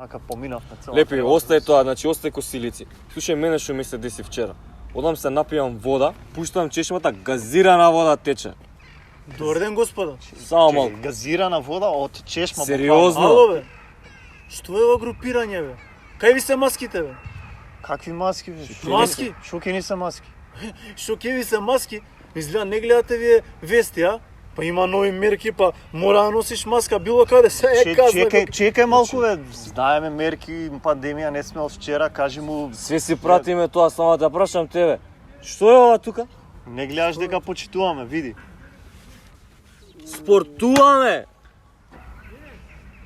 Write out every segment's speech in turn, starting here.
Ака поминавме цела. Лепи, остај тоа, значи остај косилици. Слушај мене што ми се деси вчера. Одам се напијам вода, пуштам чешмата, газирана вода тече. Добар ден, господа. Само малку. Газирана вода од чешма. Сериозно? Ало, бе. Што е ова групирање, бе? Кај ви се маските, бе? Какви маски, бе? Маски? Шо ке ни се маски? Што ке ви се маски? Изгледа не гледате вие вести, а? Па има нови мерки, па мора да носиш маска било каде, се е казна. Чекај малку, бе. Знаеме мерки, пандемија не сме од вчера, кажи му... Све си пратиме тоа, само да прашам тебе. Што е ова тука? Не гледаш дека почитуваме, види. Спортуваме!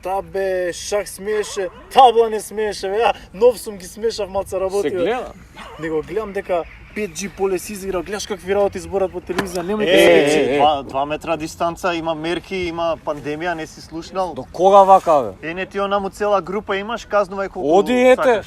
Та бе, шак смееше, табла не смееше, бе, нов сум ги смешав, малце работи. Се гледа? Него гледам дека 5G полес изиграл, гледаш какви работи зборат по телевизија, немој да се 2 метра дистанца, има мерки, има пандемија, не си слушнал. До кога вака, бе? Не ти онаму цела група имаш, казнувај колку Оди, ете! сакаш.